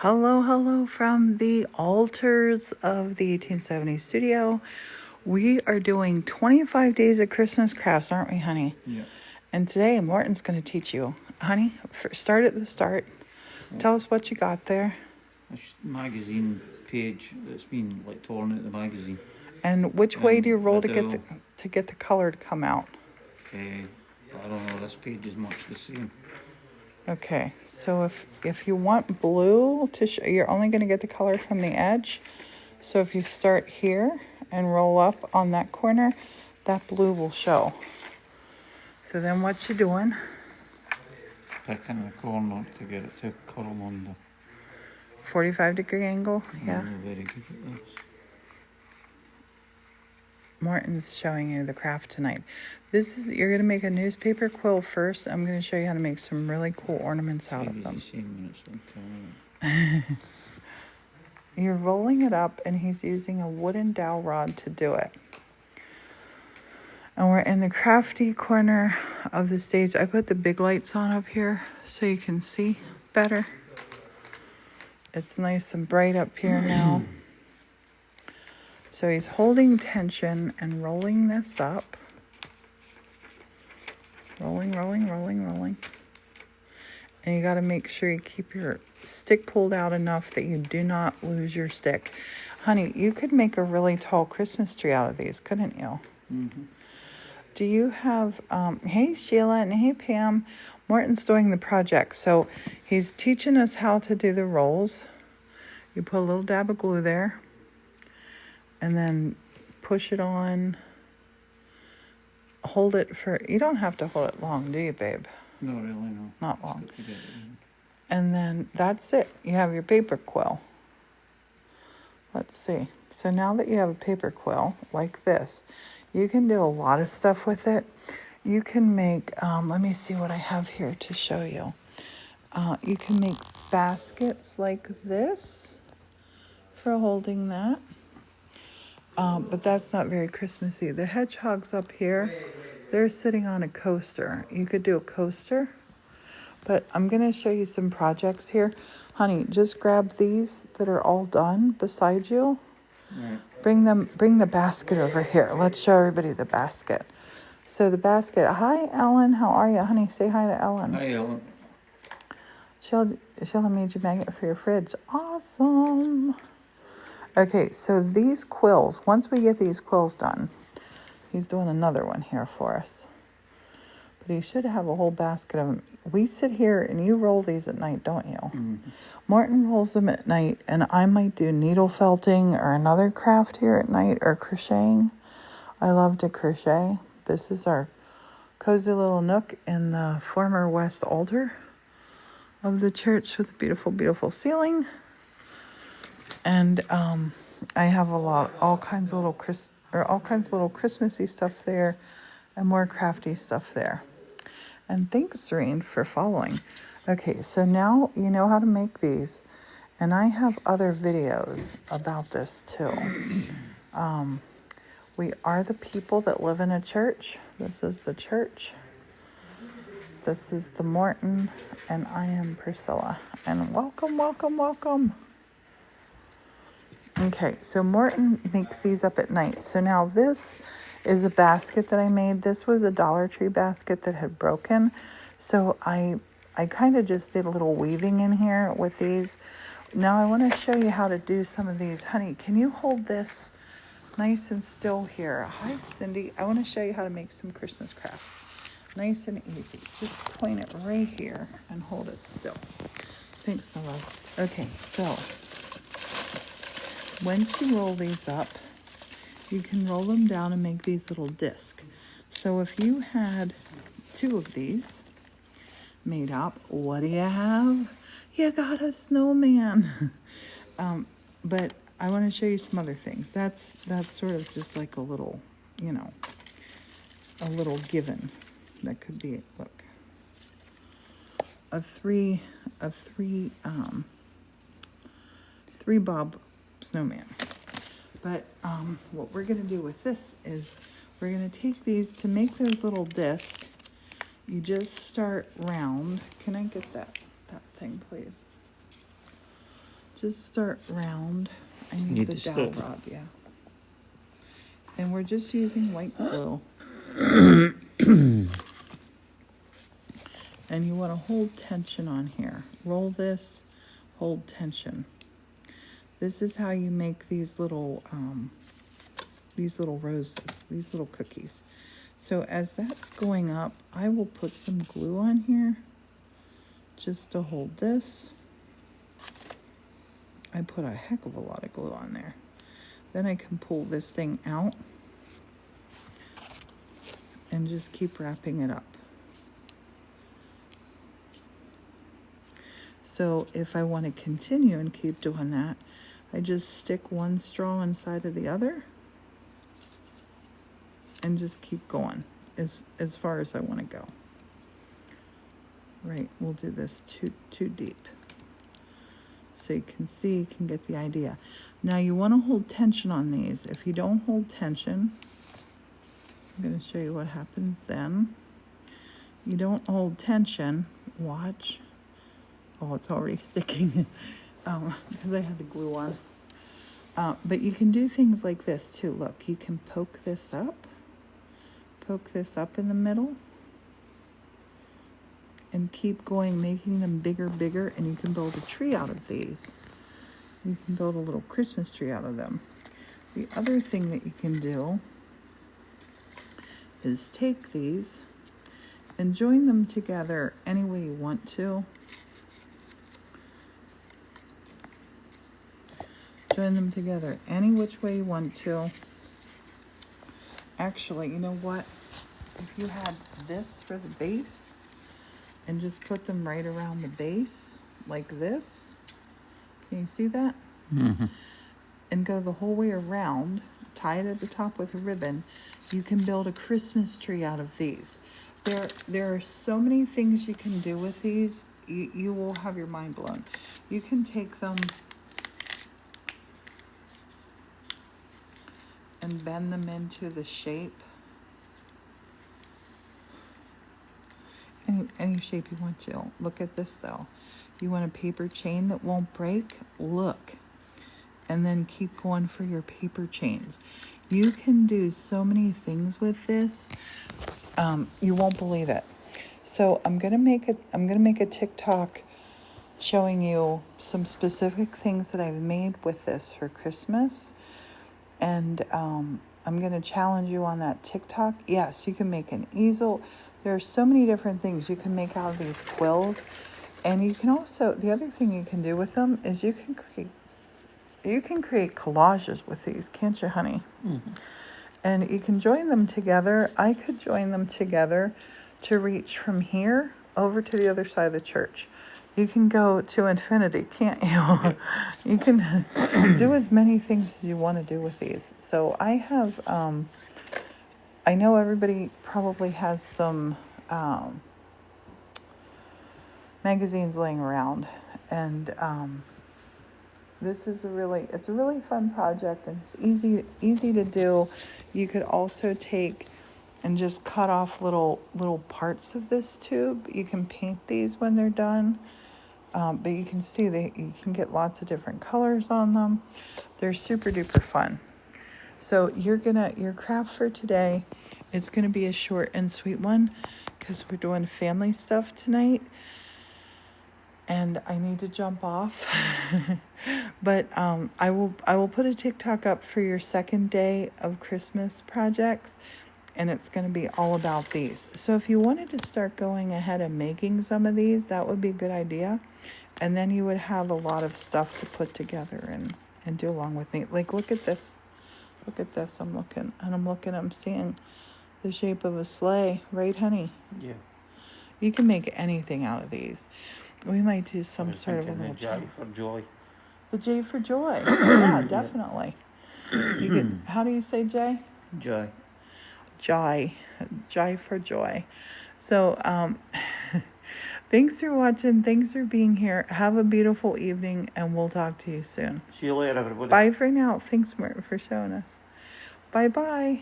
Hello, hello from the altars of the 1870 studio. We are doing 25 days of Christmas crafts, aren't we, honey? Yeah. And today, Morton's going to teach you. Honey, start at the start. Tell us what you got there. A magazine page that's been like torn out the magazine. And which way do you roll to get the color to come out? I don't know. This page is much the same. Okay, so if you want blue to show, you're only going to get the color from the edge. So if you start here and roll up on that corner, that blue will show. So then what you doing? Picking the corner to get it to curl under. 45-degree angle, yeah. I'm very good at this. Morton's showing you the craft tonight. You're going to make a newspaper quill first. I'm going to show you how to make some really cool ornaments out of them. You're rolling it up, and he's using a wooden dowel rod to do it. And we're in the crafty corner of the stage. I put the big lights on up here so you can see better. It's nice and bright up here now. So he's holding tension and rolling this up. Rolling, rolling, rolling, rolling. And you got to make sure you keep your stick pulled out enough that you do not lose your stick. Honey, you could make a really tall Christmas tree out of these, couldn't you? Mm-hmm. Do you have, hey Sheila and hey Pam, Morton's doing the project. So he's teaching us how to do the rolls. You put a little dab of glue there and then push it on. Hold it you don't have to hold it long, do you, babe? No, really, no. Not long. And then that's it. You have your paper quill. Let's see. So now that you have a paper quill like this, you can do a lot of stuff with it. You can make, let me see what I have here to show you. You can make baskets like this for holding that. But that's not very Christmassy. The hedgehogs up here, they're sitting on a coaster. You could do a coaster. But I'm going to show you some projects here. Honey, just grab these that are all done beside you. Right. Bring the basket over here. Let's show everybody the basket. So the basket. Hi, Ellen. How are you, honey? Say hi to Ellen. Hi, Ellen. Sheila made you magnet for your fridge. Awesome. Okay, so these quills, once we get these quills done, he's doing another one here for us. But he should have a whole basket of them. We sit here and you roll these at night, don't you? Mm-hmm. Morton rolls them at night, and I might do needle felting or another craft here at night, or crocheting. I love to crochet. This is our cozy little nook in the former west altar of the church with a beautiful, beautiful ceiling. And I have all kinds of little Christmassy stuff there, and more crafty stuff there. And thanks, Serene, for following. Okay, so now you know how to make these, and I have other videos about this too. We are the people that live in a church. This is the church. This is the Morton, and I am Priscilla. And welcome, welcome, welcome. Okay, so Morton makes these up at night. So now this is a basket that I made. This was a Dollar Tree basket that had broken. So I kind of just did a little weaving in here with these. Now I want to show you how to do some of these. Honey, can you hold this nice and still here? Hi, Cindy. I want to show you how to make some Christmas crafts. Nice and easy. Just point it right here and hold it still. Thanks, my love. Okay, so once you roll these up, you can roll them down and make these little discs. So if you had 2 of these made up, what do you have? You got a snowman. But I want to show you some other things. That's sort of just like a little, a little given. That could be, look, a three bob snowman. But what we're going to do with this is we're going to take these to make those little discs. You just start round. Can I get that thing, please? just start round. I need Need the to dowel start- rod, yeah. And we're just using white glue. And you want to hold tension on here. Roll this, hold tension. This is how you make these little roses, these little cookies. So as that's going up, I will put some glue on here just to hold this. I put a heck of a lot of glue on there. Then I can pull this thing out and just keep wrapping it up. So if I want to continue and keep doing that, I just stick one straw inside of the other and just keep going as far as I want to go. Right, we'll do this too deep. So you can see, you can get the idea. Now you want to hold tension on these. If you don't hold tension, I'm going to show you what happens then. You don't hold tension, watch. Oh, it's already sticking because I had the glue on. But you can do things like this too. Look, you can poke this up in the middle, and keep going, making them bigger, and you can build a tree out of these. You can build a little Christmas tree out of them. The other thing that you can do is take these and join them together any way you want to. Join them together any which way you want to. Actually, you know what? If you had this for the base and just put them right around the base like this, can you see that? Mm-hmm. And go the whole way around, tie it at the top with a ribbon, you can build a Christmas tree out of these. There are so many things you can do with these. You will have your mind blown. You can take them and bend them into the shape. Any shape you want to. Look at this though. You want a paper chain that won't break? Look. And then keep going for your paper chains. You can do so many things with this. You won't believe it. So I'm gonna make a TikTok showing you some specific things that I've made with this for Christmas. And I'm going to challenge you on that TikTok. Yes, you can make an easel. There are so many different things you can make out of these quills. And you can also, the other thing you can do with them is you can create collages with these, can't you, honey? Mm-hmm. And you can join them together. I could join them together to reach from here over to the other side of the church. You can go to infinity, can't you? You can do as many things as you want to do with these. So I have, I know everybody probably has some magazines laying around, and this is it's a really fun project, and it's easy to do. You could also take and just cut off little parts of this tube. You can paint these when they're done. But you can see you can get lots of different colors on them. They're super duper fun. So your craft for today is gonna be a short and sweet one because we're doing family stuff tonight. And I need to jump off. But I will put a TikTok up for your second day of Christmas projects. And it's going to be all about these. So if you wanted to start going ahead and making some of these, that would be a good idea. And then you would have a lot of stuff to put together and do along with me. Like, look at this. Look at this. I'm seeing the shape of a sleigh. Right, honey? Yeah. You can make anything out of these. We might do some sort of a little J for joy. The J for joy. Yeah, definitely. You could, how do you say J? Joy. Joy for joy. So, thanks for watching. Thanks for being here. Have a beautiful evening, and we'll talk to you soon. See you later, everybody. Bye for now. Thanks, Mert, for showing us. Bye-bye.